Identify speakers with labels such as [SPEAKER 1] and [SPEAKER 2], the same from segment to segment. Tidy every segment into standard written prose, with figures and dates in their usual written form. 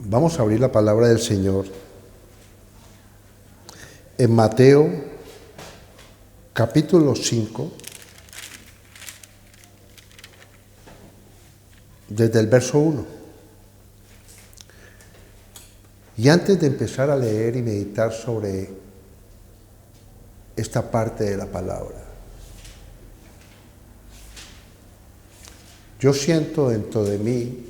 [SPEAKER 1] Vamos a abrir la palabra del Señor en Mateo capítulo 5, desde el verso 1. Y antes de empezar a leer y meditar sobre esta parte de la palabra, yo siento dentro de mí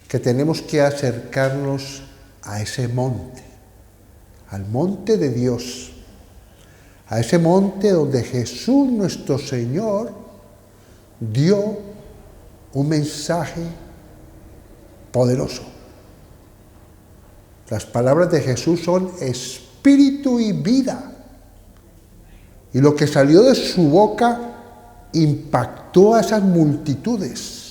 [SPEAKER 1] que tenemos que acercarnos a ese monte, al monte de Dios, a ese monte donde Jesús nuestro Señor dio un mensaje poderoso. Las palabras de Jesús son espíritu y vida. Y lo que salió de su boca impactó a esas multitudes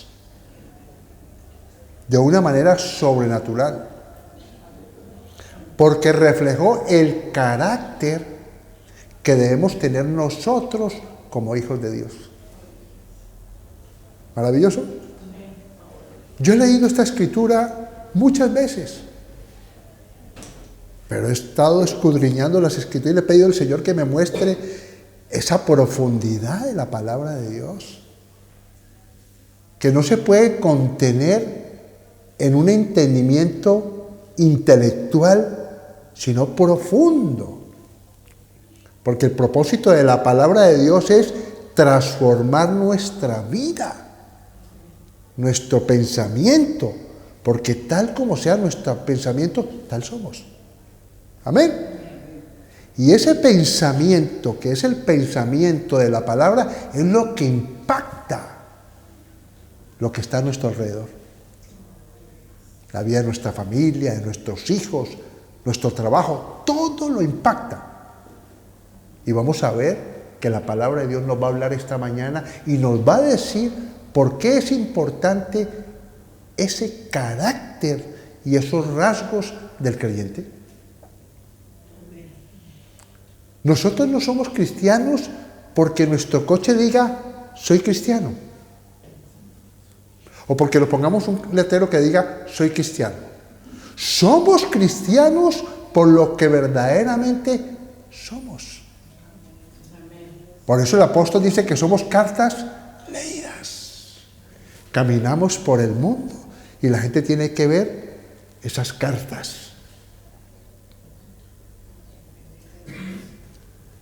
[SPEAKER 1] de una manera sobrenatural, porque reflejó el carácter que debemos tener nosotros como hijos de Dios. ¿Maravilloso? Yo he leído esta escritura muchas veces, pero he estado escudriñando las escrituras y le he pedido al Señor que me muestre esa profundidad de la palabra de Dios, que no se puede contener en un entendimiento intelectual, sino profundo. Porque el propósito de la palabra de Dios es transformar nuestra vida, nuestro pensamiento, porque tal como sea nuestro pensamiento, tal somos. Amén. Y ese pensamiento, que es el pensamiento de la palabra, es lo que impacta lo que está a nuestro alrededor. La vida de nuestra familia, de nuestros hijos, nuestro trabajo, todo lo impacta. Y vamos a ver que la palabra de Dios nos va a hablar esta mañana y nos va a decir por qué es importante ese carácter y esos rasgos del creyente. Nosotros no somos cristianos porque nuestro coche diga, soy cristiano. O porque lo pongamos un letrero que diga, soy cristiano. Somos cristianos por lo que verdaderamente somos. Por eso el apóstol dice que somos cartas leídas. Caminamos por el mundo y la gente tiene que ver esas cartas.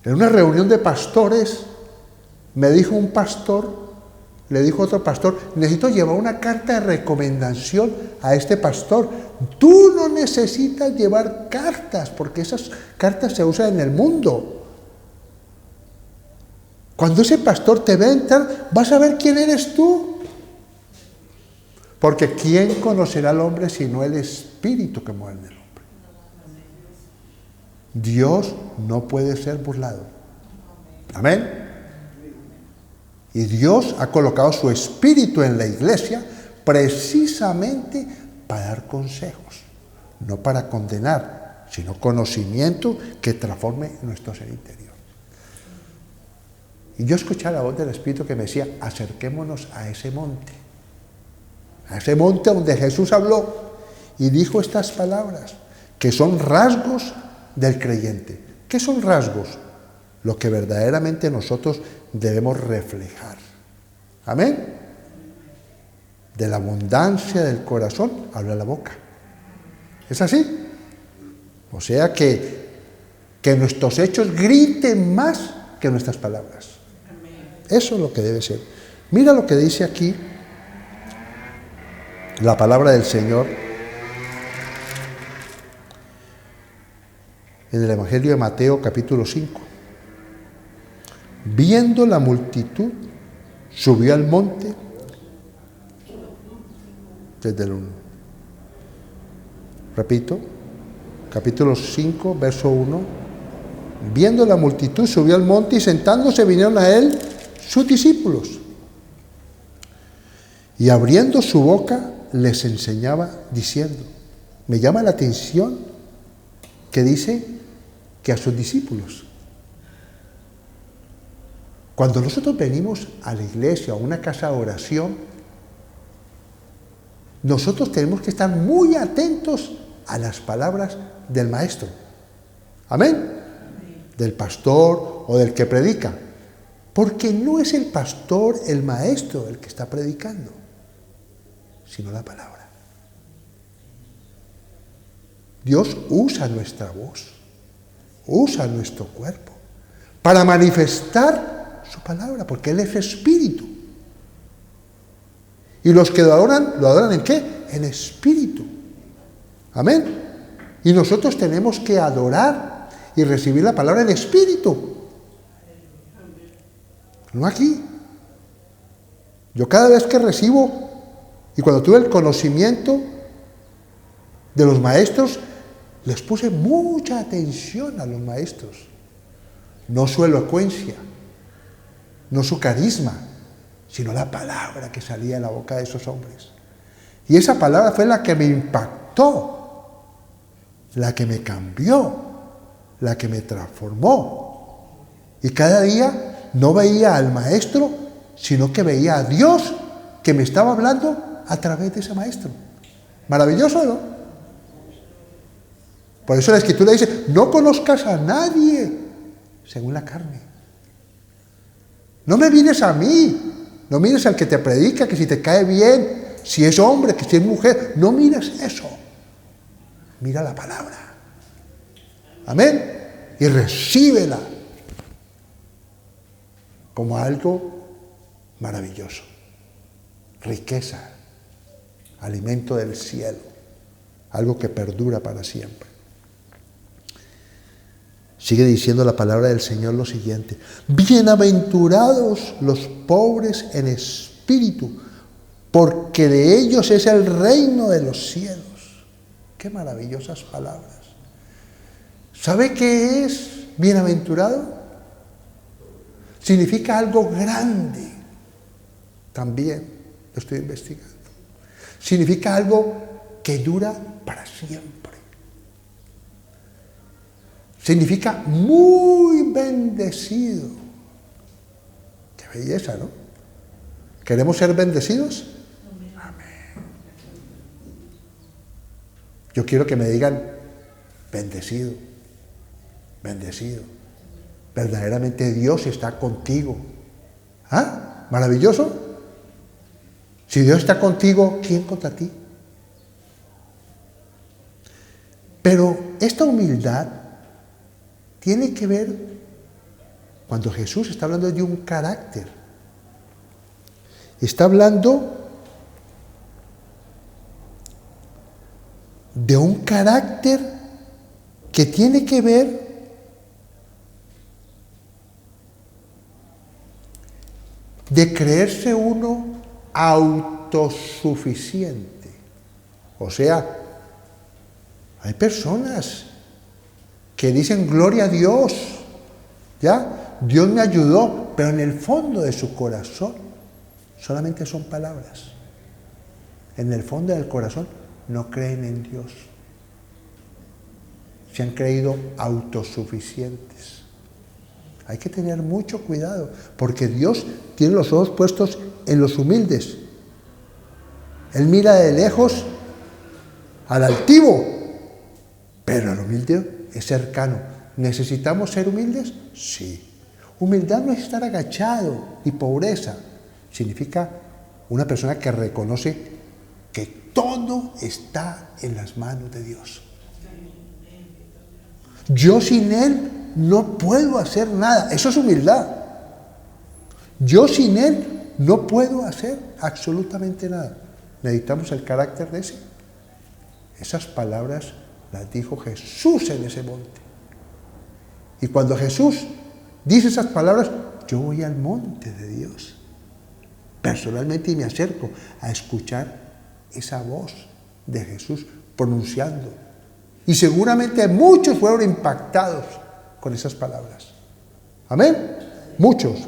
[SPEAKER 1] En una reunión de pastores, me dijo un pastor, le dijo otro pastor, necesito llevar una carta de recomendación a este pastor. Tú no necesitas llevar cartas, porque esas cartas se usan en el mundo. Cuando ese pastor te ve entrar, vas a ver quién eres tú. Porque ¿quién conocerá al hombre sino el espíritu que mueve en el hombre? Dios no puede ser burlado. Amén. Y Dios ha colocado su espíritu en la iglesia precisamente para dar consejos, no para condenar, sino conocimiento que transforme nuestro ser interior. Y yo escuché la voz del Espíritu que me decía, acerquémonos a ese monte donde Jesús habló y dijo estas palabras, que son rasgos del creyente. ¿Qué son rasgos? Lo que verdaderamente nosotros debemos reflejar. Amén. De la abundancia del corazón habla la boca. ¿Es así? O sea que nuestros hechos griten más que nuestras palabras. Eso es lo que debe ser. Mira lo que dice aquí la palabra del Señor en el Evangelio de Mateo capítulo 5. Viendo la multitud, subió al monte, desde el 1. Repito, capítulo 5, verso 1. Viendo la multitud, subió al monte y sentándose vinieron a él sus discípulos. Y abriendo su boca, les enseñaba diciendo, me llama la atención que dice que a sus discípulos. Cuando nosotros venimos a la iglesia, a una casa de oración, nosotros tenemos que estar muy atentos a las palabras del maestro. Amén. Del pastor o del que predica. Porque no es el pastor, el maestro, el que está predicando, sino la palabra. Dios usa nuestra voz, usa nuestro cuerpo para manifestar su palabra, porque Él es espíritu. Y los que lo adoran ¿en qué? En espíritu. Amén. Y nosotros tenemos que adorar y recibir la palabra en espíritu. No aquí. Yo cada vez que recibo, y cuando tuve el conocimiento de los maestros, les puse mucha atención a los maestros. No su elocuencia, no su carisma, sino la palabra que salía de la boca de esos hombres. Y esa palabra fue la que me impactó, la que me cambió, la que me transformó. Y cada día no veía al maestro, sino que veía a Dios que me estaba hablando a través de ese maestro. Maravilloso, ¿no? Por eso la Escritura dice, no conozcas a nadie según la carne. No me mires a mí, no mires al que te predica, que si te cae bien, si es hombre, que si es mujer, no mires eso. Mira la palabra. Amén. Y recíbela como algo maravilloso. Riqueza, alimento del cielo, algo que perdura para siempre. Sigue diciendo la palabra del Señor lo siguiente: bienaventurados los pobres en espíritu, porque de ellos es el reino de los cielos. Qué maravillosas palabras. ¿Sabe qué es bienaventurado? Significa algo grande. También lo estoy investigando. Significa algo que dura para siempre. Significa muy bendecido. Qué belleza, ¿no? ¿Queremos ser bendecidos? Amén. Yo quiero que me digan bendecido, bendecido. Verdaderamente Dios está contigo. ¿Ah? ¿Maravilloso? Si Dios está contigo, ¿quién contra ti? Pero esta humildad tiene que ver, cuando Jesús está hablando de un carácter, está hablando de un carácter que tiene que ver de creerse uno autosuficiente. O sea, hay personas que dicen gloria a Dios, ¿ya? Dios me ayudó, pero en el fondo de su corazón solamente son palabras. En el fondo del corazón no creen en Dios. Se han creído autosuficientes. Hay que tener mucho cuidado, porque Dios tiene los ojos puestos en los humildes. Él mira de lejos al altivo, pero al humilde es cercano. ¿Necesitamos ser humildes? Sí. Humildad no es estar agachado, y pobreza significa una persona que reconoce que todo está en las manos de Dios. Yo sin Él no puedo hacer nada. Eso es humildad. Yo sin Él no puedo hacer absolutamente nada. Necesitamos el carácter de ese. Esas palabras las dijo Jesús en ese monte. Y cuando Jesús dice esas palabras, yo voy al monte de Dios personalmente y me acerco a escuchar esa voz de Jesús pronunciando. Y seguramente muchos fueron impactados con esas palabras. Amén. Muchos.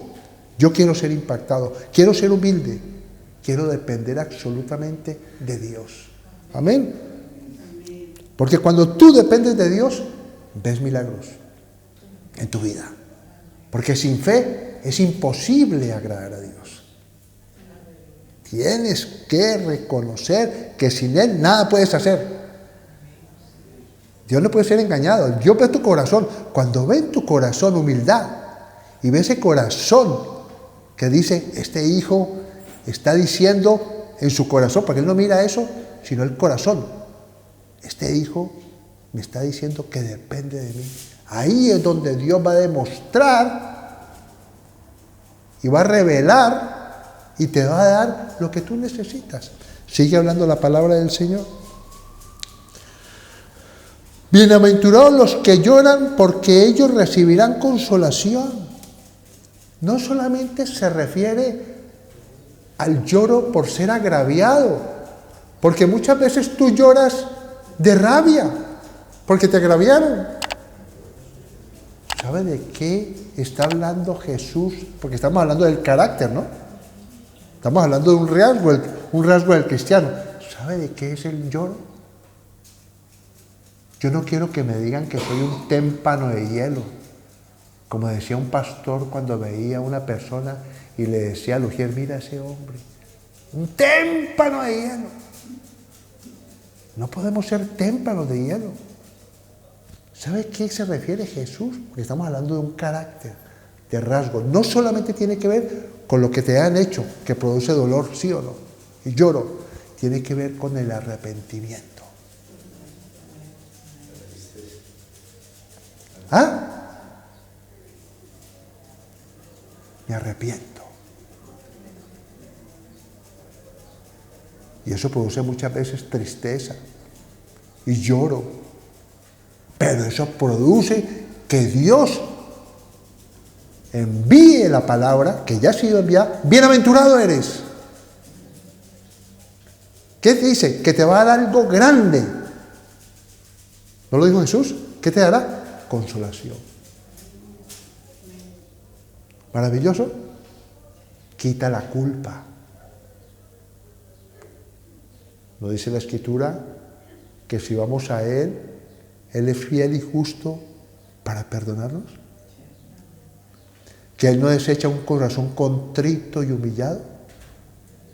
[SPEAKER 1] Yo quiero ser impactado, quiero ser humilde, quiero depender absolutamente de Dios. Amén. Porque cuando tú dependes de Dios, ves milagros en tu vida. Porque sin fe es imposible agradar a Dios. Tienes que reconocer que sin Él nada puedes hacer. Dios no puede ser engañado. Dios ve tu corazón. Cuando ve en tu corazón humildad y ve ese corazón que dice, este hijo está diciendo en su corazón, porque Él no mira eso, sino el corazón. Este hijo me está diciendo que depende de mí. Ahí es donde Dios va a demostrar y va a revelar y te va a dar lo que tú necesitas. Sigue hablando la palabra del Señor. Bienaventurados los que lloran, porque ellos recibirán consolación. No solamente se refiere al lloro por ser agraviado, porque muchas veces tú lloras de rabia, porque te agraviaron. ¿Sabe de qué está hablando Jesús? Porque estamos hablando del carácter, ¿no? Estamos hablando de un rasgo del cristiano. ¿Sabe de qué es el lloro? Yo no quiero que me digan que soy un témpano de hielo. Como decía un pastor cuando veía a una persona y le decía al ujier, mira a ese hombre, un témpano de hielo. No podemos ser témpanos de hielo. ¿Sabe a qué se refiere Jesús? Porque estamos hablando de un carácter, de rasgo. No solamente tiene que ver con lo que te han hecho, que produce dolor, sí o no, y lloro. Tiene que ver con el arrepentimiento. ¿Ah? Me arrepiento. Y eso produce muchas veces tristeza y lloro. Pero eso produce que Dios envíe la palabra, que ya ha sido enviada. Bienaventurado eres. ¿Qué dice? Que te va a dar algo grande. ¿No lo dijo Jesús? ¿Qué te dará? Consolación. Maravilloso. Quita la culpa. ¿No dice la Escritura que si vamos a Él, Él es fiel y justo para perdonarnos? Que Él no desecha un corazón contrito y humillado.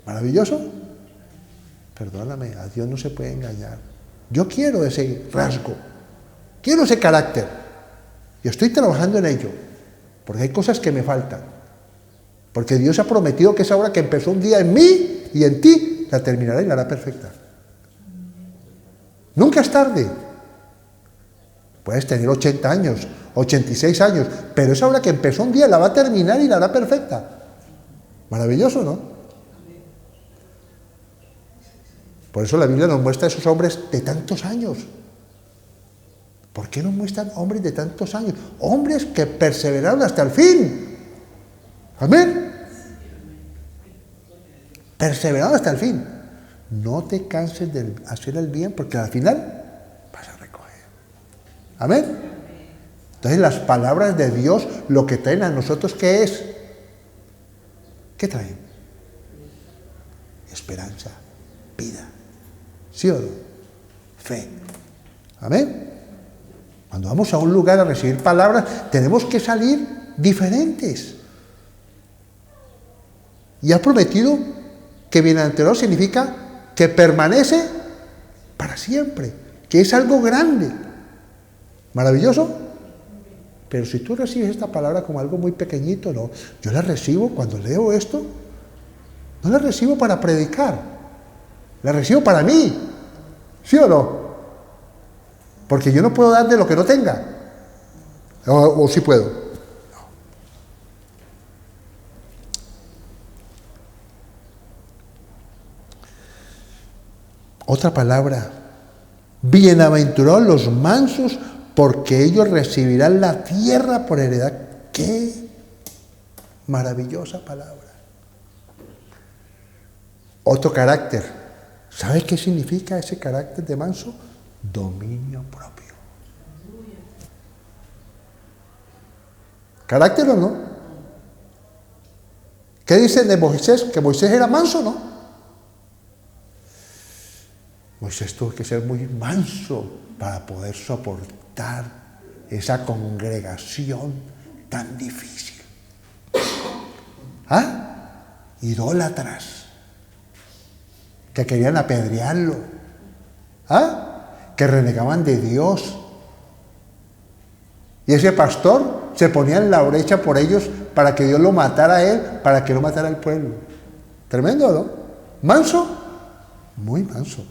[SPEAKER 1] Maravilloso. Perdóname, a Dios no se puede engañar. Yo quiero ese rasgo, quiero ese carácter. Yo estoy trabajando en ello, porque hay cosas que me faltan. Porque Dios ha prometido que esa obra que empezó un día en mí y en ti, la terminará y la hará perfecta. Nunca es tarde. Puedes tener 80 años, 86 años, pero esa obra que empezó un día la va a terminar y la hará perfecta. Maravilloso, ¿no? Por eso la Biblia nos muestra a esos hombres de tantos años. ¿Por qué nos muestran hombres de tantos años? Hombres que perseveraron hasta el fin. Amén. Perseveraron hasta el fin. No te canses de hacer el bien, porque al final vas a recoger. Amén. Entonces las palabras de Dios lo que traen a nosotros, ¿qué es? ¿Qué traen? Esperanza, vida. ¿Sí o no? Fe. Amén. Cuando vamos a un lugar a recibir palabras, tenemos que salir diferentes. Y ha prometido que bienaventurado significa que permanece para siempre, que es algo grande. ¿Maravilloso? Pero si tú recibes esta palabra como algo muy pequeñito, no. Yo la recibo cuando leo esto, no la recibo para predicar, la recibo para mí. ¿Sí o no? Porque yo no puedo dar de lo que no tenga. O sí puedo. No. Otra palabra. Bienaventurados los mansos, porque ellos recibirán la tierra por heredad. ¡Qué maravillosa palabra! Otro carácter. ¿Sabes qué significa ese carácter de manso? Dominio propio. ¿Carácter o no? ¿Qué dicen de Moisés? ¿Que Moisés era manso o no? Moisés tuvo que ser muy manso para poder soportar esa congregación tan difícil. ¿Ah? Idólatras. que querían apedrearlo, ¿ah? Que renegaban de Dios. Y ese pastor se ponía en la brecha por ellos para que Dios lo matara a él, para que no matara al pueblo. Tremendo, ¿no? ¿Manso? Muy manso.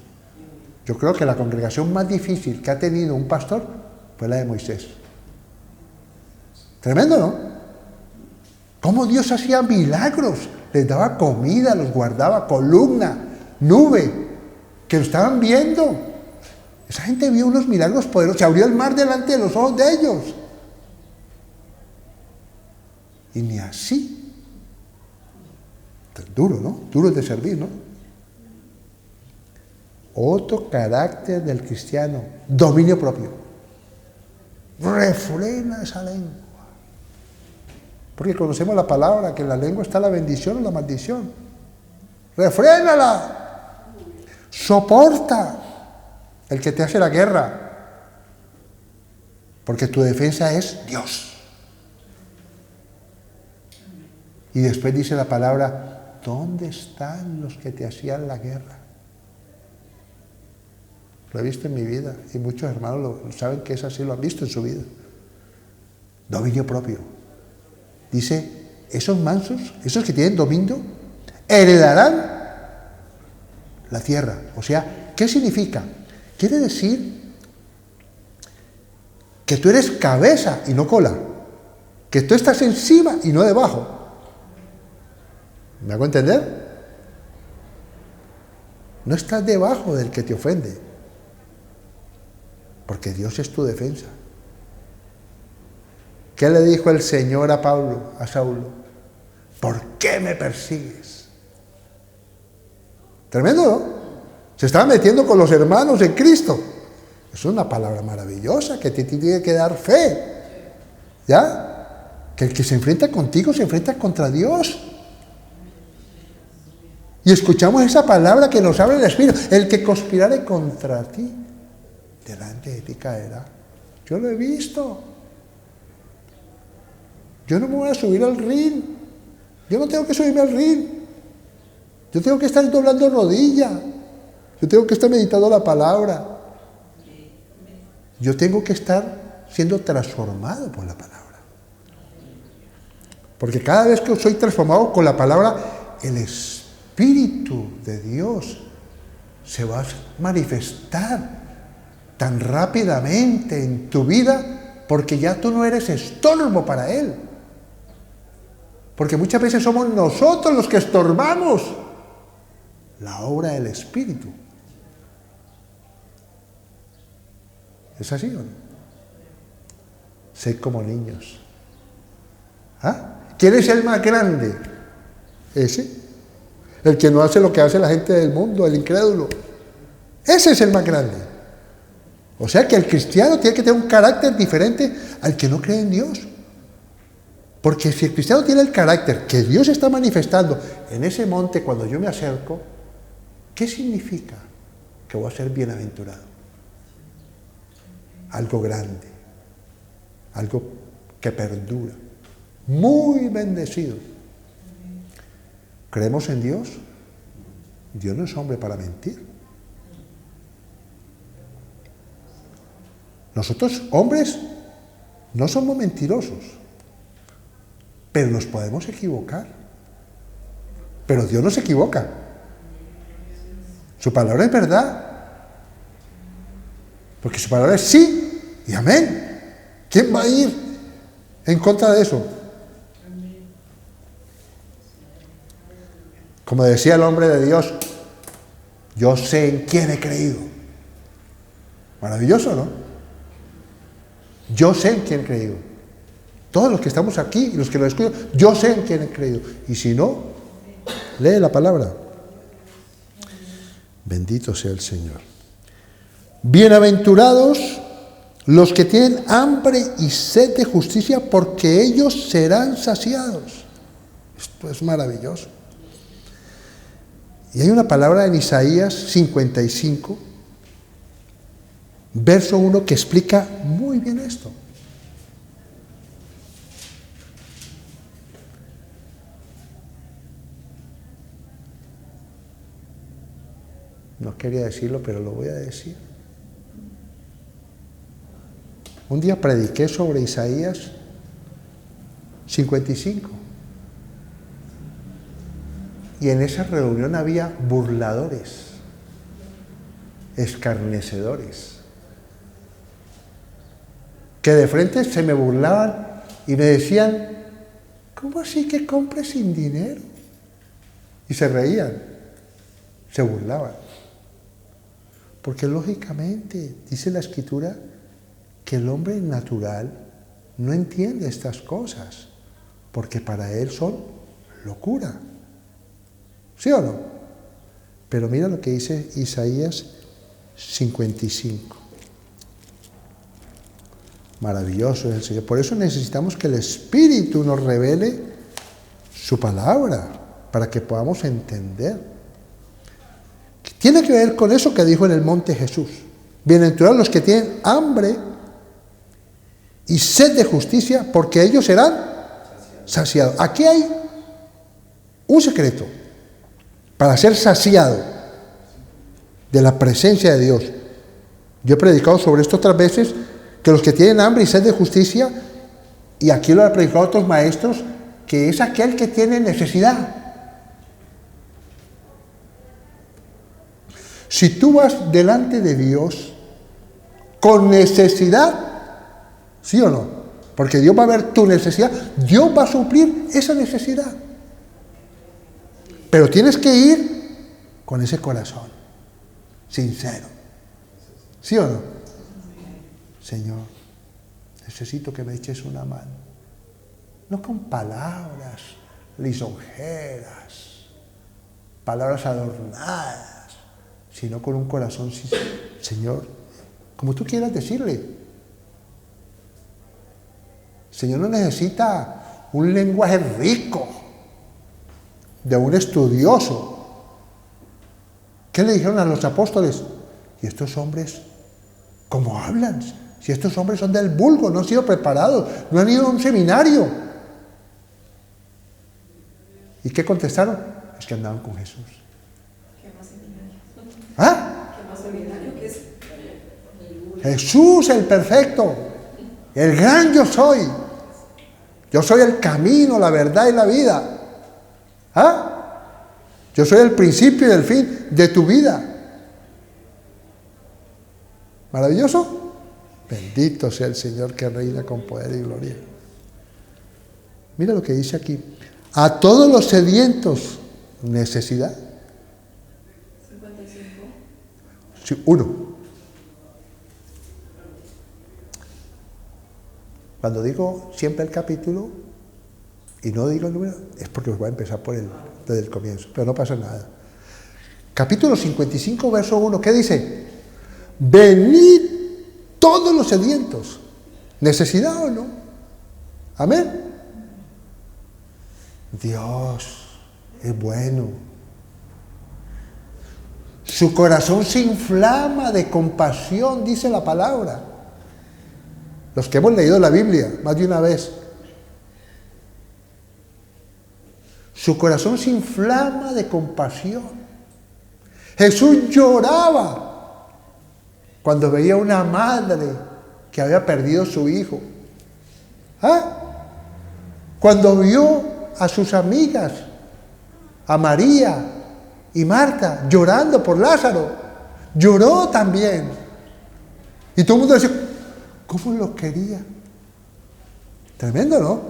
[SPEAKER 1] Yo creo que la congregación más difícil que ha tenido un pastor fue la de Moisés. Tremendo, ¿no? Cómo Dios hacía milagros, les daba comida, los guardaba, columna, nube, que lo estaban viendo. Esa gente vio unos milagros poderosos, se abrió el mar delante de los ojos de ellos. Y ni así. Duro, ¿no? Duro de servir, ¿no? Otro carácter del cristiano, dominio propio. Refrena esa lengua. Porque conocemos la palabra, que en la lengua está la bendición o la maldición. Refrénala. Soporta el que te hace la guerra. Porque tu defensa es Dios. Y después dice la palabra, ¿dónde están los que te hacían la guerra? Lo he visto en mi vida y muchos hermanos lo saben que es así, lo han visto en su vida. Dominio propio. Dice, esos mansos, esos que tienen dominio, heredarán la tierra. O sea, ¿qué significa? Quiere decir que tú eres cabeza y no cola, que tú estás encima y no debajo. ¿Me hago entender? No estás debajo del que te ofende. Porque Dios es tu defensa. ¿Qué le dijo el Señor a Pablo, a Saulo? ¿Por qué me persigues? Tremendo, ¿no? Se estaba metiendo con los hermanos en Cristo. Es una palabra maravillosa que te tiene que dar fe. ¿Ya? Que el que se enfrenta contigo se enfrenta contra Dios. Y escuchamos esa palabra que nos abre el espíritu. El que conspirare contra ti, delante de ti caerá. Yo lo he visto. Yo no me voy a subir al ring. Yo no tengo que subirme al ring. Yo tengo que estar doblando rodilla. Yo tengo que estar meditando la palabra. Yo tengo que estar siendo transformado por la palabra. Porque cada vez que soy transformado con la palabra, el Espíritu de Dios se va a manifestar tan rápidamente en tu vida, porque ya tú no eres estorbo para Él. Porque muchas veces somos nosotros los que estorbamos la obra del Espíritu. ¿Es así o no? Sed como niños. ¿Ah? ¿Quién es el más grande? Ese. El que no hace lo que hace la gente del mundo, el incrédulo. Ese es el más grande. O sea que el cristiano tiene que tener un carácter diferente al que no cree en Dios. Porque si el cristiano tiene el carácter que Dios está manifestando en ese monte cuando yo me acerco, ¿qué significa? Que voy a ser bienaventurado. Algo grande, algo que perdura, muy bendecido. ¿Creemos en Dios? Dios no es hombre para mentir. Nosotros, hombres, no somos mentirosos, pero nos podemos equivocar. Pero Dios no se equivoca. Su palabra es verdad. Porque su palabra es sí y amén. ¿Quién va a ir en contra de eso? Como decía el hombre de Dios, yo sé en quién he creído. Maravilloso, ¿no? Yo sé en quién he creído. Todos los que estamos aquí y los que lo escuchan, yo sé en quién he creído. Y si no, lee la palabra. Bendito sea el Señor. Bienaventurados los que tienen hambre y sed de justicia, porque ellos serán saciados. Esto es maravilloso. Y hay una palabra en Isaías 55, verso 1, que explica muy bien esto. No quería decirlo, pero lo voy a decir. Un día prediqué sobre Isaías 55. Y en esa reunión había burladores, escarnecedores, que de frente se me burlaban y me decían, ¿cómo así que compres sin dinero? Y se reían, se burlaban. Porque lógicamente, dice la Escritura, que el hombre natural no entiende estas cosas, porque para él son locura. ¿Sí o no? Pero mira lo que dice Isaías 55. Maravilloso es el Señor. Por eso necesitamos que el Espíritu nos revele su palabra, para que podamos entender. Tiene que ver con eso que dijo en el monte Jesús. Bienaventurados los que tienen hambre y sed de justicia, porque ellos serán saciados. Aquí hay un secreto para ser saciado de la presencia de Dios. Yo he predicado sobre esto otras veces, que los que tienen hambre y sed de justicia, y aquí lo han predicado otros maestros, que es aquel que tiene necesidad. Si tú vas delante de Dios con necesidad, ¿sí o no? Porque Dios va a ver tu necesidad, Dios va a suplir esa necesidad. Pero tienes que ir con ese corazón sincero. ¿Sí o no? Señor, necesito que me eches una mano. No con palabras lisonjeras, palabras adornadas, sino con un corazón sincero. Señor, como tú quieras decirle. Señor no necesita un lenguaje rico de un estudioso. ¿Qué le dijeron a los apóstoles? ¿Y estos hombres cómo hablan? Si estos hombres son del vulgo, no han sido preparados, no han ido a un seminario. ¿Y qué contestaron? Es que andaban con Jesús.
[SPEAKER 2] ¿Qué más seminario?
[SPEAKER 1] ¿Ah?
[SPEAKER 2] ¿Qué más seminario que es?
[SPEAKER 1] Jesús el perfecto, el gran yo soy. Yo soy el camino, la verdad y la vida. ¿Ah? Yo soy el principio y el fin de tu vida. ¿Maravilloso? Bendito sea el Señor que reina con poder y gloria. Mira lo que dice aquí. A todos los sedientos, necesidad.
[SPEAKER 2] 55.
[SPEAKER 1] Sí, 1. Cuando digo siempre el capítulo y no digo el número, es porque os voy a empezar desde el comienzo, pero no pasa nada. Capítulo 55, verso 1, ¿qué dice? Venid todos los sedientos. ¿Necesidad o no? Amén. Dios es bueno. Su corazón se inflama de compasión, dice la palabra. Los que hemos leído la Biblia más de una vez. Su corazón se inflama de compasión. Jesús lloraba cuando veía a una madre que había perdido a su hijo. ¿Ah? Cuando vio a sus amigas, a María y Marta, llorando por Lázaro, lloró también. Y todo el mundo decía, ¿cómo lo quería? Tremendo, ¿no?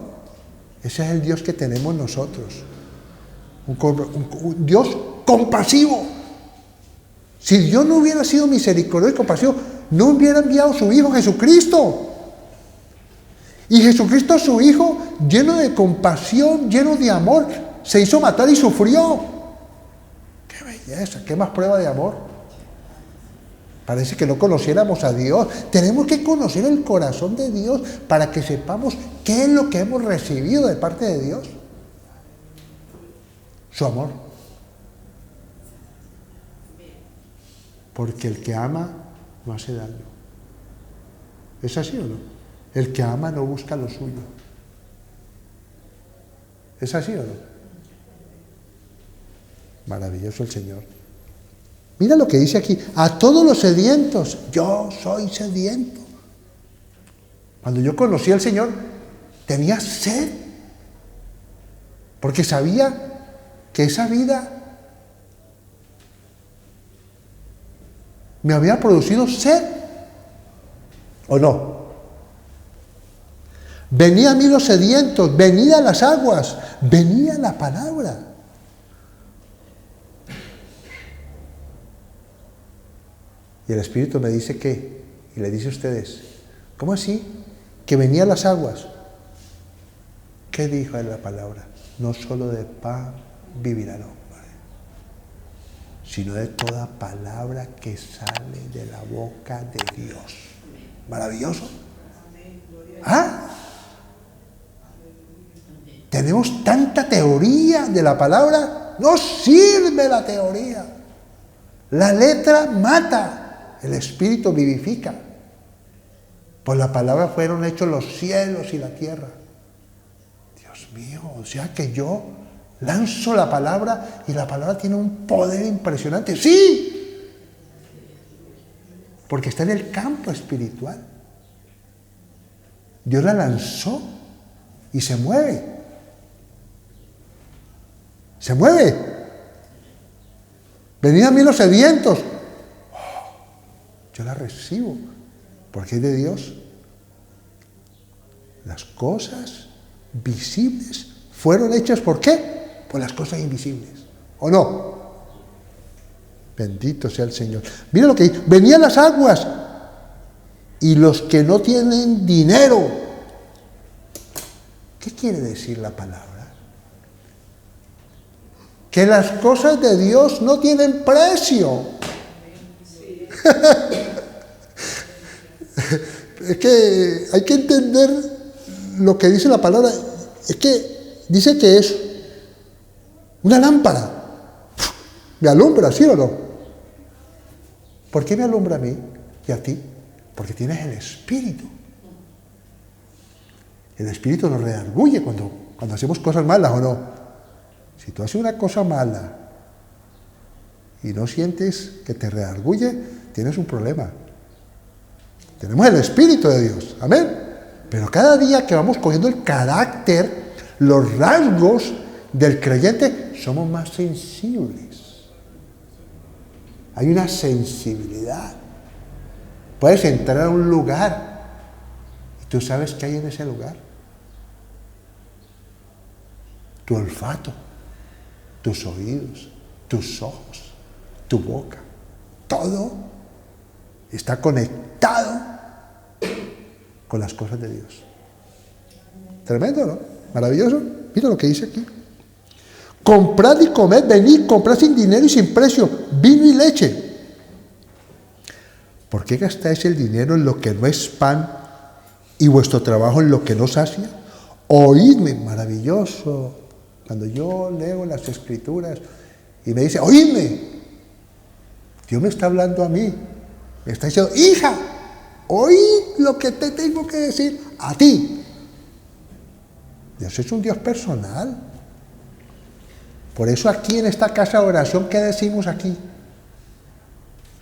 [SPEAKER 1] Ese es el Dios que tenemos nosotros. Un Dios compasivo. Si Dios no hubiera sido misericordioso y compasivo, no hubiera enviado a su Hijo Jesucristo. Y Jesucristo, su Hijo, lleno de compasión, lleno de amor, se hizo matar y sufrió. ¡Qué belleza! ¿Qué más prueba de amor? Parece que no conociéramos a Dios. Tenemos que conocer el corazón de Dios para que sepamos qué es lo que hemos recibido de parte de Dios. Su amor. Porque el que ama no hace daño. ¿Es así o no? El que ama no busca lo suyo. ¿Es así o no? Maravilloso el Señor. Mira lo que dice aquí, a todos los sedientos, yo soy sediento. Cuando yo conocí al Señor, tenía sed, porque sabía que esa vida me había producido sed, ¿o no? Venía a mí los sedientos, venía a las aguas, venía la palabra. Y el Espíritu me dice que, y le dice a ustedes, ¿cómo así? Que venía a las aguas. ¿Qué dijo en la palabra? No solo de pan vivirá el hombre, sino de toda palabra que sale de la boca de Dios. Maravilloso. ¿Ah? Tenemos tanta teoría de la palabra, no sirve la teoría. La letra mata, el Espíritu vivifica. Por la palabra fueron hechos los cielos y la tierra. Dios mío, o sea que yo lanzo la palabra y la palabra tiene un poder impresionante. ¡Sí! Porque está en el campo espiritual. Dios la lanzó y se mueve. Se mueve. Venid a mí los sedientos. Yo la recibo porque es de Dios. Las cosas visibles fueron hechas ¿por qué? Por las cosas invisibles. ¿O no? Bendito sea el Señor. Mira lo que dice. Venían las aguas y los que no tienen dinero. ¿Qué quiere decir la palabra? Que las cosas de Dios no tienen precio. Es que hay que entender lo que dice la palabra. Es que dice que es una lámpara. Me alumbra, ¿sí o no? ¿Por qué me alumbra a mí y a ti? Porque tienes el Espíritu. El Espíritu nos redarguye cuando hacemos cosas malas, ¿o no? Si tú haces una cosa mala y no sientes que te redarguye, tienes un problema. Tenemos el Espíritu de Dios, amén. Pero cada día que vamos cogiendo el carácter, los rasgos del creyente, somos más sensibles. Hay una sensibilidad. Puedes entrar a un lugar y tú sabes qué hay en ese lugar. Tu olfato, tus oídos, tus ojos, tu boca, todo está conectado con las cosas de Dios. Tremendo, ¿no? Maravilloso. Mira lo que dice aquí. Comprad y comed, venid, comprad sin dinero y sin precio, vino y leche. ¿Por qué gastáis el dinero en lo que no es pan y vuestro trabajo en lo que no sacia? Oídme, maravilloso. Cuando yo leo las Escrituras y me dice, oídme, Dios me está hablando a mí. Me está diciendo, hija, oíd lo que te tengo que decir a ti. Dios es un Dios personal. Por eso aquí en esta casa de oración, ¿qué decimos aquí?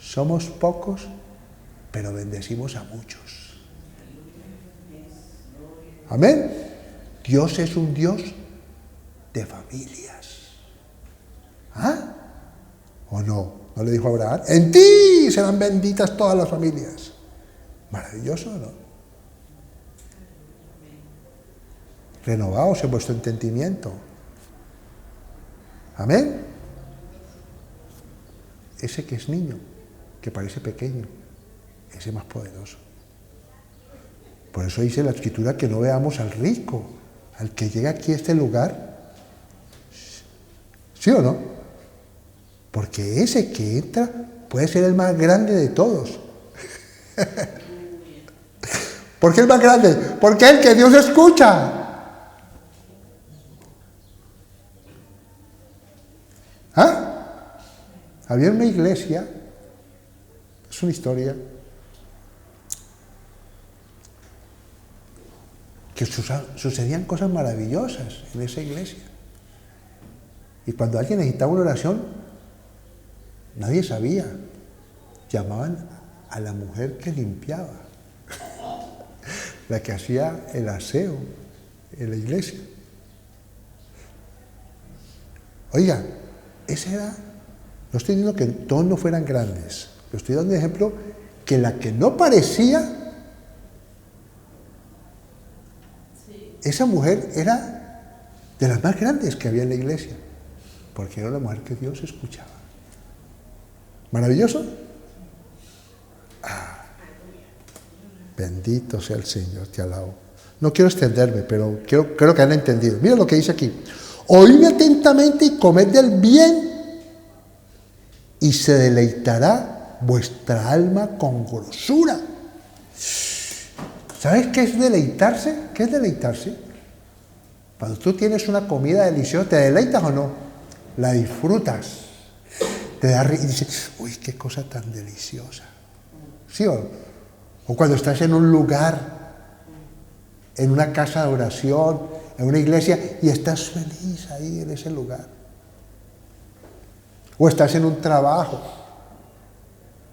[SPEAKER 1] Somos pocos, pero bendecimos a muchos. Amén. Dios es un Dios de familias. ¿Ah? ¿O no? ¿No le dijo a Abraham? En ti serán benditas todas las familias. Maravilloso, ¿no? Renovaos en vuestro entendimiento. Amén. Ese que es niño, que parece pequeño, ese más poderoso. Por eso dice la Escritura que no veamos al rico, al que llega aquí a este lugar. ¿Sí o no? Porque ese que entra puede ser el más grande de todos. ¿Por qué el más grande? Porque el que Dios escucha. ¿Ah? Había una iglesia, es una historia, que sucedían cosas maravillosas en esa iglesia. Y cuando alguien necesitaba una oración, Nadie sabía. Llamaban a la mujer que limpiaba, la que hacía el aseo en la iglesia. Oiga, esa era, no estoy diciendo que todos no fueran grandes, pero estoy dando un ejemplo que la que no parecía, esa mujer era de las más grandes que había en la iglesia, porque era la mujer que Dios escuchaba. ¿Maravilloso? Bendito sea el Señor, te alabo. No quiero extenderme, pero creo que han entendido. Mira lo que dice aquí. Oídme atentamente y comed del bien, y se deleitará vuestra alma con grosura. ¿Sabes qué es deleitarse? ¿Qué es deleitarse? Cuando tú tienes una comida deliciosa, ¿te deleitas o no? La disfrutas. Te da y dices, uy, qué cosa tan deliciosa. ¿Sí o no? O cuando estás en un lugar, en una casa de oración, en una iglesia, y estás feliz ahí en ese lugar. O estás en un trabajo,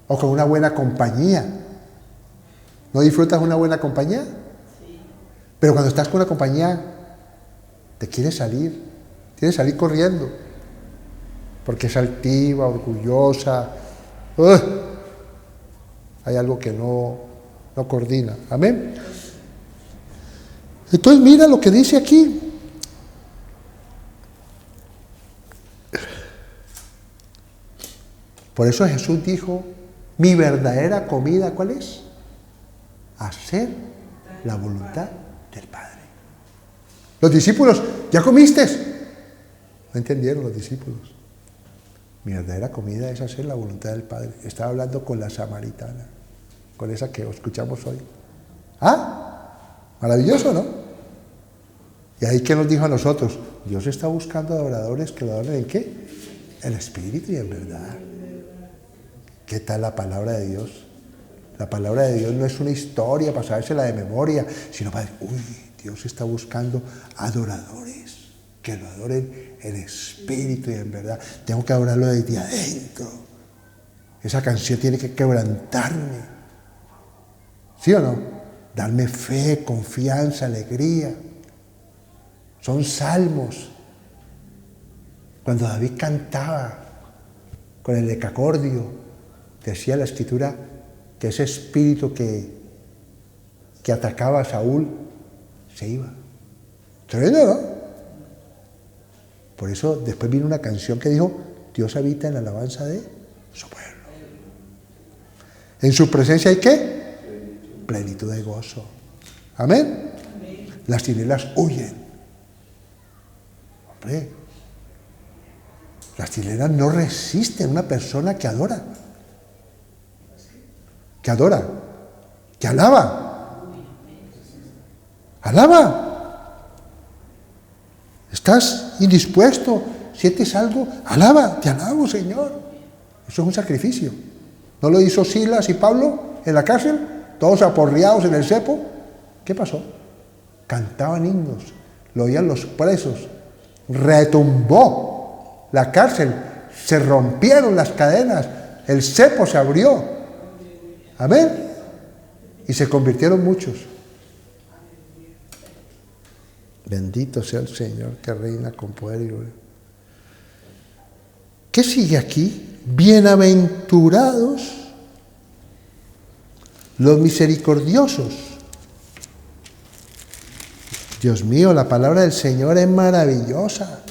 [SPEAKER 1] o con una buena compañía. ¿No disfrutas una buena compañía? Sí. Pero cuando estás con una compañía, te quieres salir corriendo, porque es altiva, orgullosa. Hay algo que no coordina. Amén. Entonces mira lo que dice aquí. Por eso Jesús dijo, mi verdadera comida, ¿cuál es? Hacer la voluntad del Padre. Los discípulos, ¿ya comiste? No entendieron los discípulos. Mi verdadera comida es hacer la voluntad del Padre. Estaba hablando con la samaritana, con esa que escuchamos hoy. Maravilloso, ¿no? Y ahí que nos dijo a nosotros, Dios está buscando adoradores que lo adoren ¿en qué? En espíritu y en verdad. ¿Qué tal la palabra de Dios? La palabra de Dios no es una historia para sabérsela de memoria, sino para decir, uy, Dios está buscando adoradores que lo adoren en espíritu y en verdad. Tengo que adorarlo desde adentro. Esa canción tiene que quebrantarme. ¿Sí o no? Darme fe, confianza, alegría. Son salmos. Cuando David cantaba con el decacordio, decía la Escritura que ese espíritu que atacaba a Saúl se iba. Tremendo, ¿no? Por eso después vino una canción que dijo, Dios habita en la alabanza de su pueblo. En su presencia hay ¿qué? Plenitud de gozo. Amén. Las tinieblas huyen. Hombre, las tinieblas no resisten a una persona que adora. Que adora. Que alaba. Alaba. ¿Estás indispuesto? ¿Sientes algo? Alaba. Te alabo, Señor. Eso es un sacrificio. ¿No lo hizo Silas y Pablo en la cárcel? Todos aporreados en el cepo. ¿Qué pasó? Cantaban himnos. Lo oían los presos. Retumbó la cárcel. Se rompieron las cadenas. El cepo se abrió. Amén. Y se convirtieron muchos. Bendito sea el Señor que reina con poder y gloria. ¿Qué sigue aquí? Bienaventurados los misericordiosos. Dios mío, la palabra del Señor es maravillosa.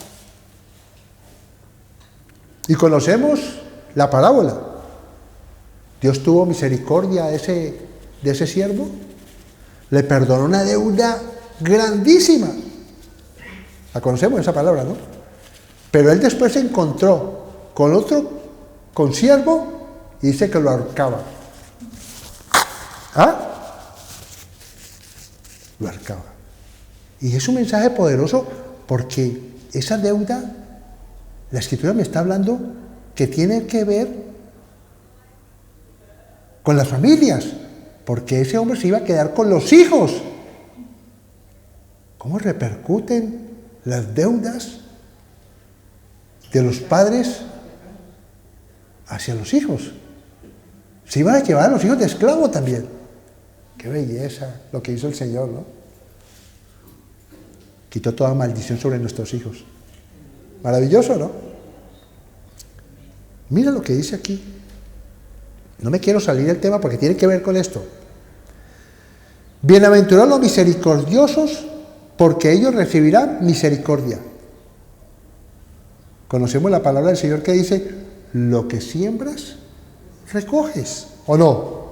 [SPEAKER 1] Y conocemos la parábola. Dios tuvo misericordia de ese siervo. Le perdonó una deuda grandísima. La conocemos esa palabra, ¿no? Pero él después se encontró con otro consiervo y dice que lo ahorcaba. Lo ahorcaba. Y es un mensaje poderoso porque esa deuda, la Escritura me está hablando que tiene que ver con las familias, porque ese hombre se iba a quedar con los hijos. ¿Cómo repercuten las deudas de los padres hacia los hijos. Se iban a llevar a los hijos de esclavo también. Qué belleza lo que hizo el Señor, ¿no? Quitó toda maldición sobre nuestros hijos. Maravilloso, ¿no? Mira lo que dice aquí. No me quiero salir del tema porque tiene que ver con esto. Bienaventurados los misericordiosos, porque ellos recibirán misericordia. Conocemos la palabra del Señor que dice, lo que siembras, recoges, ¿o no?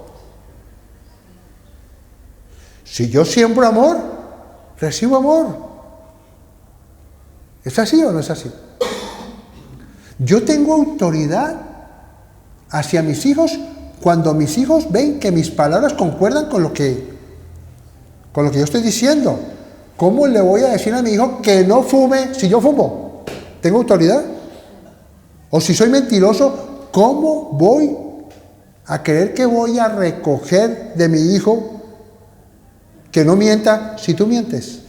[SPEAKER 1] Si yo siembro amor, recibo amor. ¿Es así o no es así? Yo tengo autoridad hacia mis hijos cuando mis hijos ven que mis palabras concuerdan con lo que yo estoy diciendo. ¿Cómo le voy a decir a mi hijo que no fume si yo fumo? ¿Tengo autoridad? O si soy mentiroso, ¿cómo voy a creer que voy a recoger de mi hijo que no mienta si tú mientes?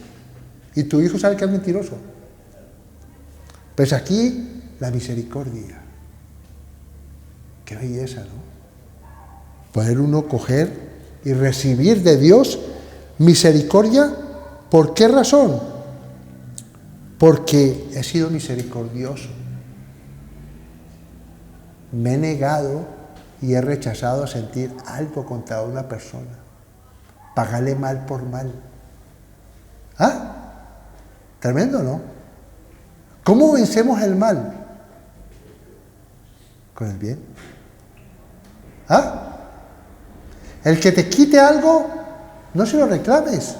[SPEAKER 1] Y tu hijo sabe que es mentiroso. Pues aquí la misericordia. Qué belleza, ¿no? Poder uno coger y recibir de Dios misericordia. ¿Por qué razón? Porque he sido misericordioso. Me he negado y he rechazado sentir algo contra una persona. Pagarle mal por mal. ¿Ah? Tremendo, ¿no? ¿Cómo vencemos el mal? Con el bien. ¿Ah? El que te quite algo, no se lo reclames.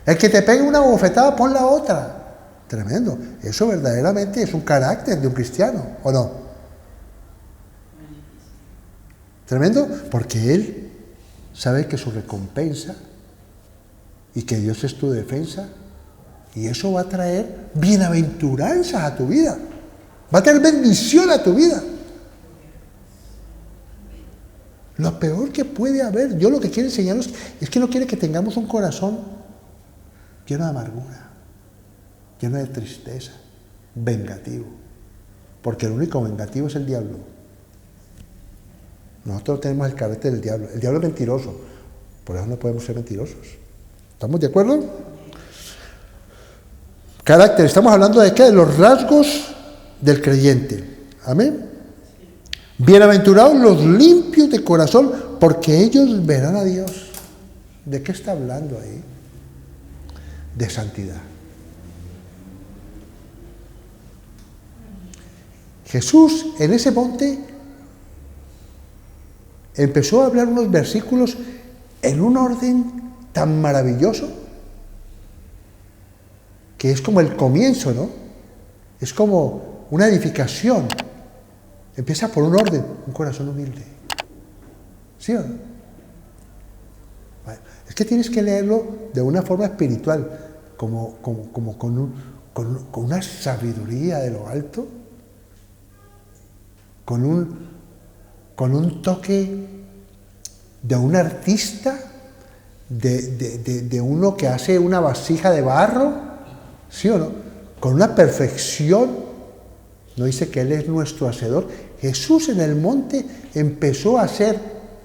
[SPEAKER 1] El que te pegue una bofetada, pon la otra. Tremendo. Eso verdaderamente es un carácter de un cristiano, ¿o no? Tremendo, porque él sabe que su recompensa y que Dios es tu defensa, y eso va a traer bienaventuranzas a tu vida. Va a traer bendición a tu vida. Lo peor que puede haber, yo lo que quiero enseñarnos es que no quiere que tengamos un corazón lleno de amargura, lleno de tristeza, vengativo. Porque el único vengativo es el diablo. Nosotros tenemos el carácter del diablo. El diablo es mentiroso, por eso no podemos ser mentirosos. ¿Estamos de acuerdo? Carácter, estamos hablando de qué? De los rasgos del creyente. Amén. Bienaventurados los limpios de corazón, porque ellos verán a Dios. ¿De qué está hablando ahí? De santidad. Jesús en ese monte empezó a hablar unos versículos en un orden tan maravilloso que es como el comienzo, ¿no? Es como una edificación. Empieza por un orden, un corazón humilde. ¿Sí o no? Bueno, es que tienes que leerlo de una forma espiritual, como con una sabiduría de lo alto, con un toque de un artista, de uno que hace una vasija de barro, ¿sí o no? Con una perfección. No dice que Él es nuestro hacedor. Jesús en el monte empezó a hacer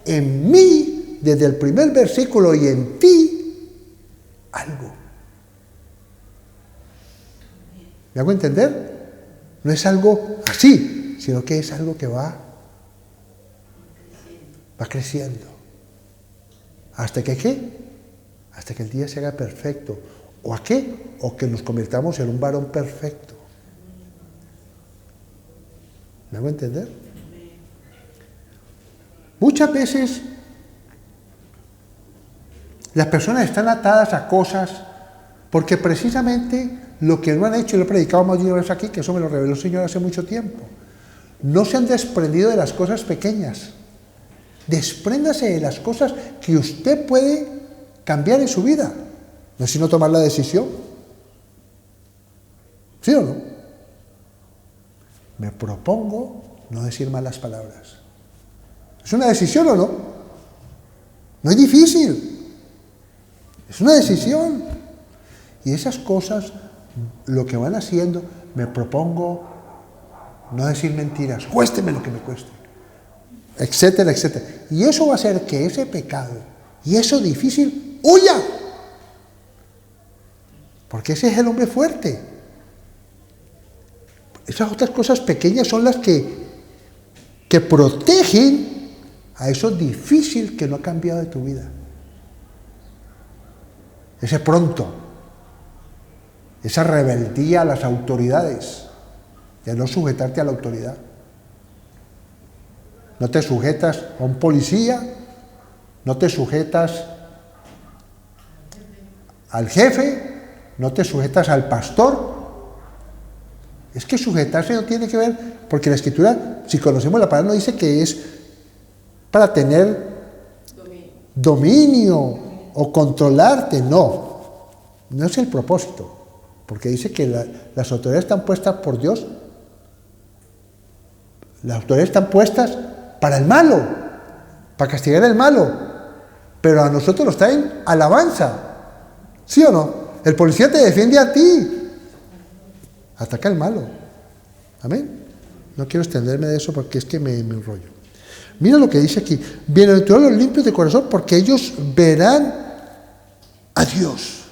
[SPEAKER 1] en mí, desde el primer versículo, y en ti, algo. ¿Me hago entender? No es algo así, sino que es algo que va creciendo. ¿Hasta que qué? Hasta que el día se haga perfecto. ¿O a qué? O que nos convirtamos en un varón perfecto. ¿Me hago entender? Muchas veces las personas están atadas a cosas porque precisamente lo que no han hecho, y lo he predicado más de una vez aquí, que eso me lo reveló el Señor hace mucho tiempo, no se han desprendido de las cosas pequeñas. Despréndase de las cosas que usted puede cambiar en su vida. No es sino tomar la decisión. ¿Sí o no? Me propongo no decir malas palabras. ¿Es una decisión o no? No es difícil. Es una decisión. Y esas cosas, lo que van haciendo, me propongo no decir mentiras, cuésteme lo que me cueste, etcétera, etcétera. Y eso va a hacer que ese pecado y eso difícil huya. Porque ese es el hombre fuerte. Esas otras cosas pequeñas son las que protegen a eso difícil que no ha cambiado de tu vida. Ese pronto, esa rebeldía a las autoridades, de no sujetarte a la autoridad. No te sujetas a un policía, no te sujetas al jefe, no te sujetas al pastor. Es que sujetarse no tiene que ver, porque la Escritura, si conocemos la palabra, no dice que es para tener dominio o controlarte, no es el propósito, porque dice que las autoridades están puestas por Dios, las autoridades están puestas para el malo, para castigar el malo, pero a nosotros nos traen alabanza, ¿sí o no? El policía te defiende a ti, ataca al malo, amén. No quiero extenderme de eso porque es que me enrollo. Mira lo que dice aquí: bienaventurados los limpios de corazón, porque ellos verán a Dios.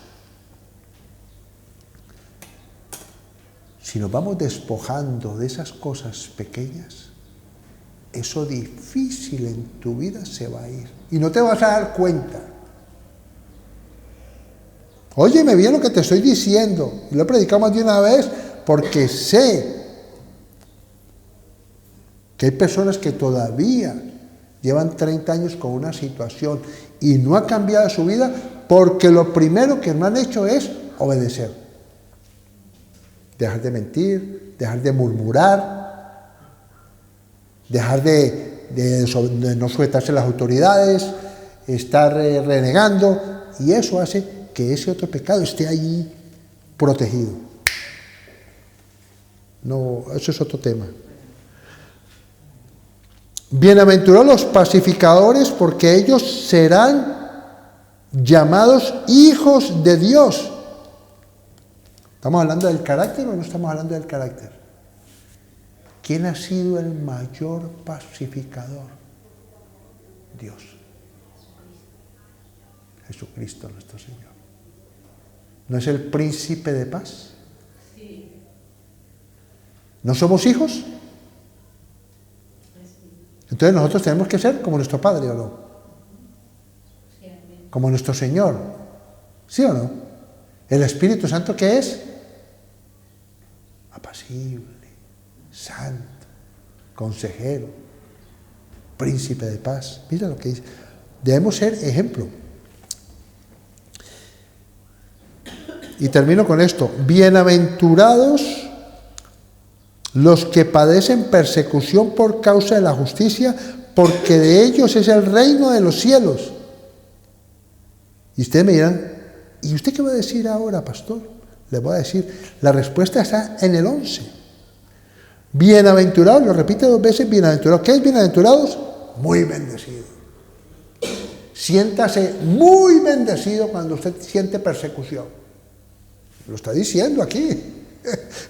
[SPEAKER 1] Si nos vamos despojando de esas cosas pequeñas, eso difícil en tu vida se va a ir. Y no te vas a dar cuenta. Óyeme bien lo que te estoy diciendo. Y lo he predicado más de una vez porque sé que hay personas que todavía llevan 30 años con una situación y no ha cambiado su vida porque lo primero que no han hecho es obedecer. Dejar de mentir, dejar de murmurar, dejar de no sujetarse a las autoridades, estar renegando, y eso hace que ese otro pecado esté allí protegido. No, eso es otro tema. Bienaventurados los pacificadores, porque ellos serán llamados hijos de Dios. ¿Estamos hablando del carácter o no estamos hablando del carácter? ¿Quién ha sido el mayor pacificador? Dios. Jesucristo nuestro Señor. ¿No es el príncipe de paz? ¿No somos hijos? Entonces nosotros tenemos que ser como nuestro Padre, ¿o no? Como nuestro Señor. ¿Sí o no? El Espíritu Santo, ¿qué es? Apacible, santo, consejero, príncipe de paz. Mira lo que dice. Debemos ser ejemplo. Y termino con esto. Bienaventurados los que padecen persecución por causa de la justicia, porque de ellos es el reino de los cielos. Y ustedes me dirán, ¿y usted qué va a decir ahora, pastor? Le voy a decir, la respuesta está en el 11. Bienaventurados, lo repite 2 veces, bienaventurados. ¿Qué es bienaventurados? Muy bendecido. Siéntase muy bendecido cuando usted siente persecución. Lo está diciendo aquí.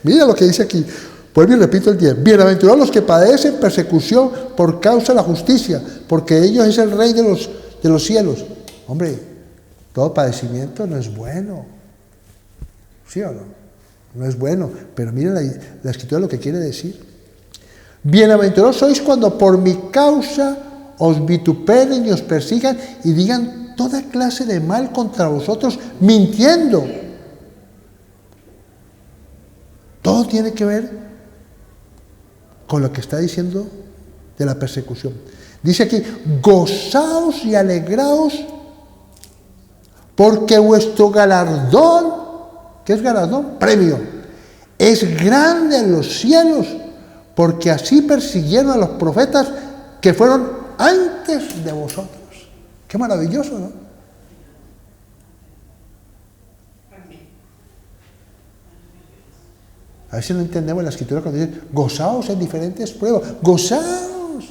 [SPEAKER 1] Mira lo que dice aquí. Vuelvo y repito el 10. Bienaventurados los que padecen persecución por causa de la justicia, porque de ellos es el rey de los cielos. Hombre, todo padecimiento no es bueno. ¿Sí o no? No es bueno. Pero miren la Escritura lo que quiere decir. Bienaventurados sois cuando por mi causa os vituperen y os persigan y digan toda clase de mal contra vosotros, mintiendo. Todo tiene que ver con lo que está diciendo de la persecución. Dice aquí, gozaos y alegraos, porque vuestro galardón, ¿qué es galardón? Premio. Es grande en los cielos, porque así persiguieron a los profetas que fueron antes de vosotros. Qué maravilloso, ¿no? A ver si no entendemos la Escritura cuando dice, gozaos en diferentes pruebas. Gozaos,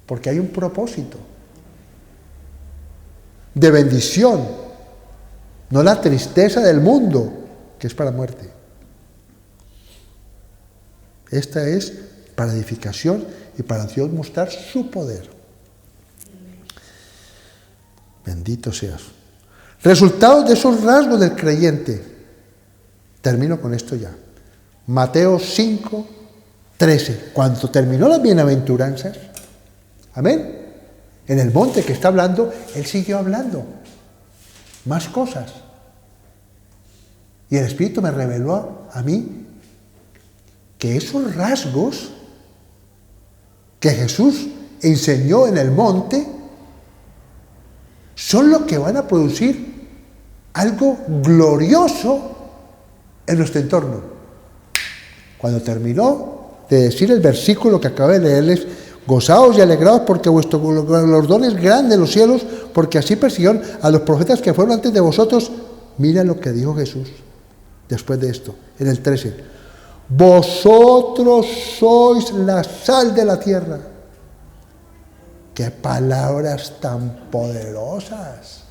[SPEAKER 1] porque hay un propósito de bendición, no la tristeza del mundo, que es para muerte. Esta es para edificación y para Dios mostrar su poder. Bendito seas. Resultados de esos rasgos del creyente. Termino con esto ya. Mateo 5, 13. Cuando terminó las bienaventuranzas, amén, en el monte que está hablando, él siguió hablando más cosas. Y el Espíritu me reveló a mí que esos rasgos que Jesús enseñó en el monte son los que van a producir algo glorioso en nuestro entorno. Cuando terminó de decir el versículo que acabo de leerles, gozaos y alegraos porque vuestro galardón es grande en los cielos, porque así persiguieron a los profetas que fueron antes de vosotros. Mira lo que dijo Jesús después de esto, en el 13. Vosotros sois la sal de la tierra. ¡Qué palabras tan poderosas!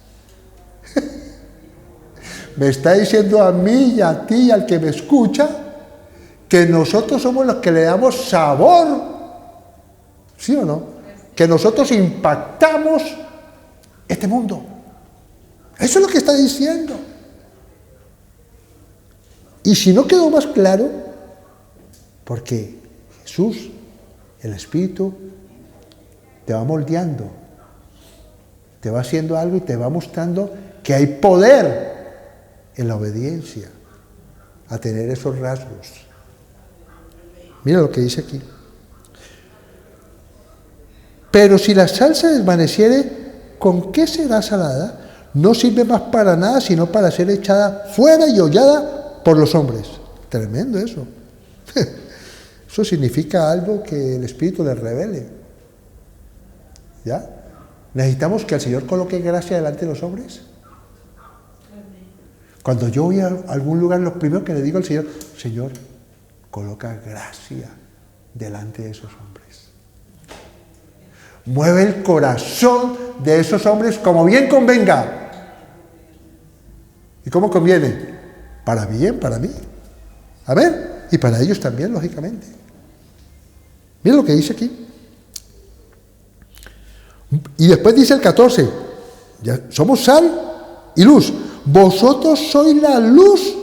[SPEAKER 1] Me está diciendo a mí y a ti y al que me escucha que nosotros somos los que le damos sabor, ¿sí o no? Que nosotros impactamos este mundo. Eso es lo que está diciendo. Y si no quedó más claro, porque Jesús, el Espíritu, te va moldeando, te va haciendo algo y te va mostrando que hay poder en la obediencia a tener esos rasgos. Mira lo que dice aquí. Pero si la sal se desvaneciere, ¿con qué será salada? No sirve más para nada, sino para ser echada fuera y hollada por los hombres. Tremendo eso. Eso significa algo que el Espíritu les revele. ¿Ya? ¿Necesitamos que el Señor coloque gracia delante de los hombres? Cuando yo voy a algún lugar, lo primero que le digo al Señor, Señor, coloca gracia delante de esos hombres. Mueve el corazón de esos hombres como bien convenga. ¿Y cómo conviene? Para bien, para mí. A ver, y para ellos también, lógicamente. Mira lo que dice aquí. Y después dice el 14, ya somos sal y luz. Vosotros sois la luz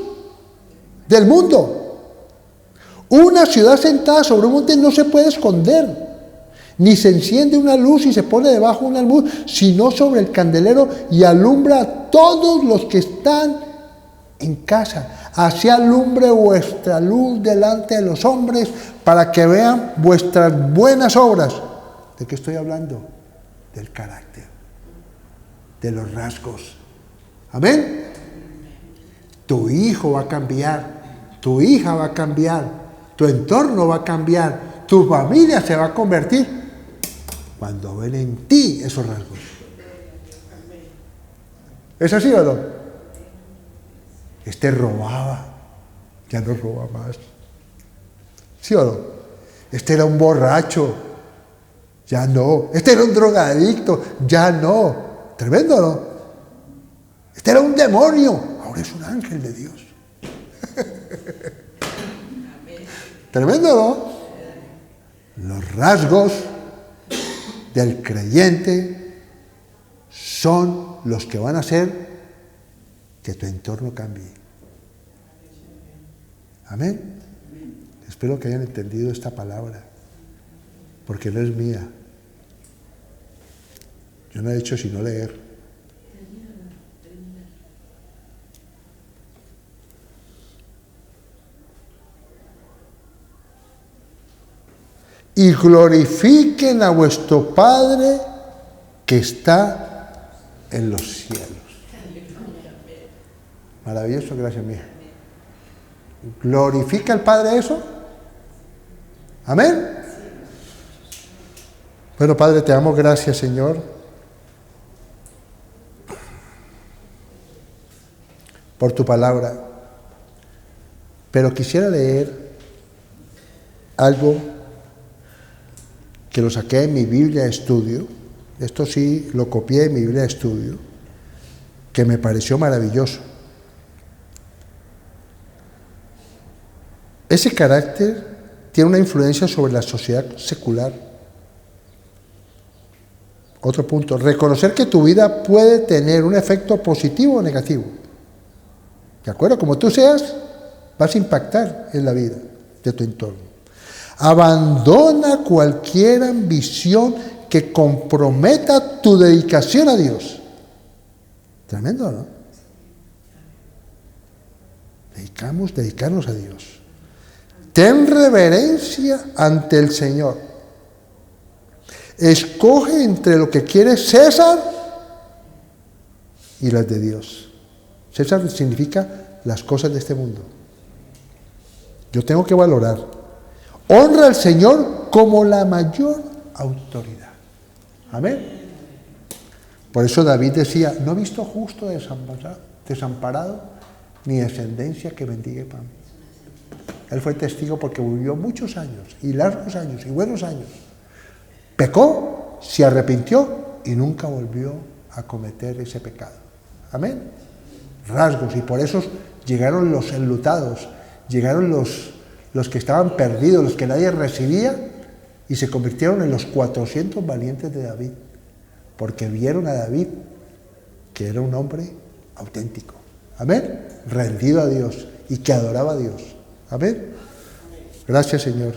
[SPEAKER 1] del mundo. Una ciudad sentada sobre un monte no se puede esconder, ni se enciende una luz y se pone debajo de un almud, sino sobre el candelero y alumbra a todos los que están en casa. Así alumbre vuestra luz delante de los hombres para que vean vuestras buenas obras. ¿De qué estoy hablando? Del carácter, de los rasgos. Amén. Tu hijo va a cambiar, tu hija va a cambiar, tu entorno va a cambiar, tu familia se va a convertir cuando ven en ti esos rasgos. ¿Es así o no? Este robaba, ya no roba más. ¿Sí o no? Este era un borracho, ya no. Este era un drogadicto, ya no. Tremendo, ¿no? Este era un demonio, ahora es un ángel de Dios. Tremendo, ¿no? Los rasgos del creyente son los que van a hacer que tu entorno cambie. Amén. Espero que hayan entendido esta palabra, porque no es mía. Yo no he hecho sino leer. Y glorifiquen a vuestro Padre que está en los cielos. Maravilloso, gracias mía. ¿Glorifica el Padre eso? ¿Amén? Bueno, Padre, te damos gracias, Señor, por tu palabra. Pero quisiera leer algo que lo saqué de mi Biblia de estudio. Esto sí, lo copié de mi Biblia de estudio, que me pareció maravilloso. Ese carácter tiene una influencia sobre la sociedad secular. Otro punto, reconocer que tu vida puede tener un efecto positivo o negativo. ¿De acuerdo? Como tú seas, vas a impactar en la vida de tu entorno. Abandona cualquier ambición que comprometa tu dedicación a Dios. Tremendo, ¿no? Dedicarnos a Dios. Ten reverencia ante el Señor. Escoge entre lo que quiere César y las de Dios. César significa las cosas de este mundo. Yo tengo que valorar. Honra al Señor como la mayor autoridad. Amén. Por eso David decía, no he visto justo desamparado, ni descendencia que bendiga pan. Él fue testigo porque vivió muchos años, y largos años, y buenos años. Pecó, se arrepintió y nunca volvió a cometer ese pecado. Amén. Rasgos, y por eso llegaron los enlutados, llegaron los que estaban perdidos, los que nadie recibía, y se convirtieron en los 400 valientes de David, porque vieron a David que era un hombre auténtico. Amén. Rendido a Dios y que adoraba a Dios. Amén. Gracias, Señor.